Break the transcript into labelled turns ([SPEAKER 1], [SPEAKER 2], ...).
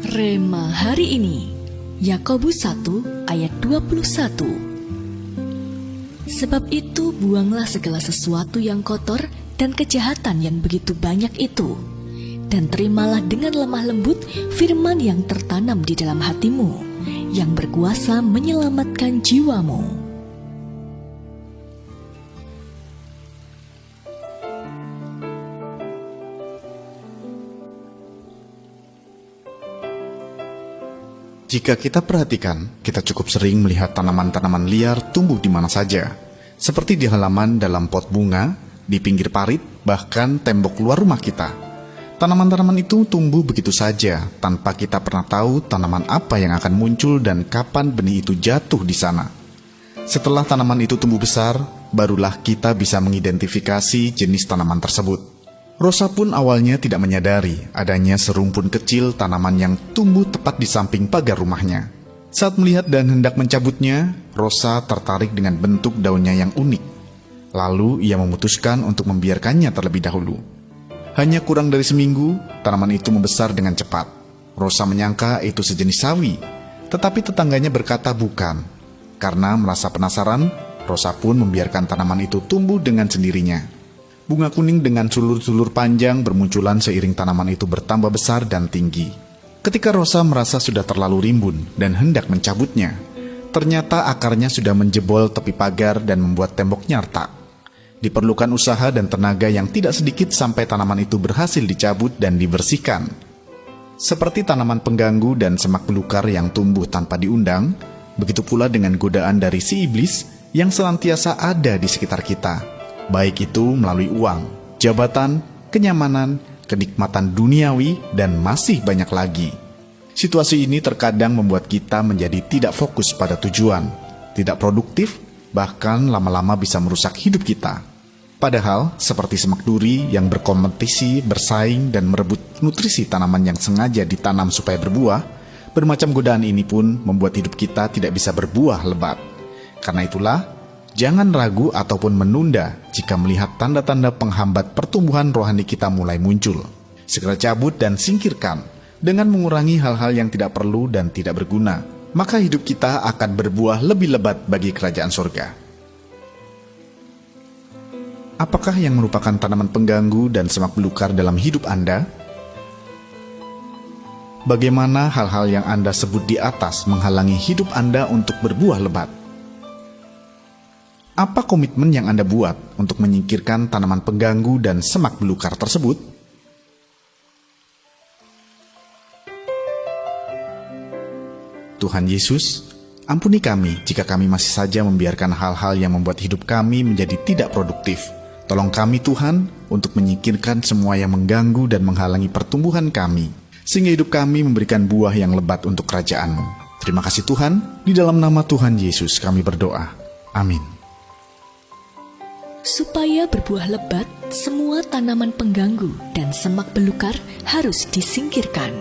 [SPEAKER 1] Rema hari ini, Yakobus 1 ayat 21. Sebab itu buanglah segala sesuatu yang kotor dan kejahatan yang begitu banyak itu, dan terimalah dengan lemah lembut firman yang tertanam di dalam hatimu, yang berkuasa menyelamatkan jiwamu.
[SPEAKER 2] Jika kita perhatikan, kita cukup sering melihat tanaman-tanaman liar tumbuh di mana saja, seperti di halaman, dalam pot bunga, di pinggir parit, bahkan tembok luar rumah kita. Tanaman-tanaman itu tumbuh begitu saja, tanpa kita pernah tahu tanaman apa yang akan muncul dan kapan benih itu jatuh di sana. Setelah tanaman itu tumbuh besar, barulah kita bisa mengidentifikasi jenis tanaman tersebut. Rosa pun awalnya tidak menyadari adanya serumpun kecil tanaman yang tumbuh tepat di samping pagar rumahnya. Saat melihat dan hendak mencabutnya, Rosa tertarik dengan bentuk daunnya yang unik. Lalu ia memutuskan untuk membiarkannya terlebih dahulu. Hanya kurang dari seminggu, tanaman itu membesar dengan cepat. Rosa menyangka itu sejenis sawi, tetapi tetangganya berkata bukan. Karena merasa penasaran, Rosa pun membiarkan tanaman itu tumbuh dengan sendirinya. Bunga kuning dengan sulur-sulur panjang bermunculan seiring tanaman itu bertambah besar dan tinggi. Ketika Rosa merasa sudah terlalu rimbun dan hendak mencabutnya, ternyata akarnya sudah menjebol tepi pagar dan membuat temboknya retak. Diperlukan usaha dan tenaga yang tidak sedikit sampai tanaman itu berhasil dicabut dan dibersihkan. Seperti tanaman pengganggu dan semak belukar yang tumbuh tanpa diundang, begitu pula dengan godaan dari si iblis yang senantiasa ada di sekitar kita. Baik itu melalui uang, jabatan, kenyamanan, kenikmatan duniawi, dan masih banyak lagi. Situasi ini terkadang membuat kita menjadi tidak fokus pada tujuan, tidak produktif, bahkan lama-lama bisa merusak hidup kita. Padahal, seperti semak duri yang berkompetisi, bersaing, dan merebut nutrisi tanaman yang sengaja ditanam supaya berbuah, bermacam godaan ini pun membuat hidup kita tidak bisa berbuah lebat. Karena itulah, jangan ragu ataupun menunda jika melihat tanda-tanda penghambat pertumbuhan rohani kita mulai muncul. Segera cabut dan singkirkan dengan mengurangi hal-hal yang tidak perlu dan tidak berguna. Maka hidup kita akan berbuah lebih lebat bagi kerajaan surga. Apakah yang merupakan tanaman pengganggu dan semak belukar dalam hidup Anda? Bagaimana hal-hal yang Anda sebut di atas menghalangi hidup Anda untuk berbuah lebat? Apa komitmen yang Anda buat untuk menyingkirkan tanaman pengganggu dan semak belukar tersebut? Tuhan Yesus, ampuni kami jika kami masih saja membiarkan hal-hal yang membuat hidup kami menjadi tidak produktif. Tolong kami Tuhan untuk menyingkirkan semua yang mengganggu dan menghalangi pertumbuhan kami, sehingga hidup kami memberikan buah yang lebat untuk kerajaan-Mu. Terima kasih Tuhan, di dalam nama Tuhan Yesus kami berdoa. Amin.
[SPEAKER 1] Supaya berbuah lebat, semua tanaman pengganggu dan semak belukar harus disingkirkan.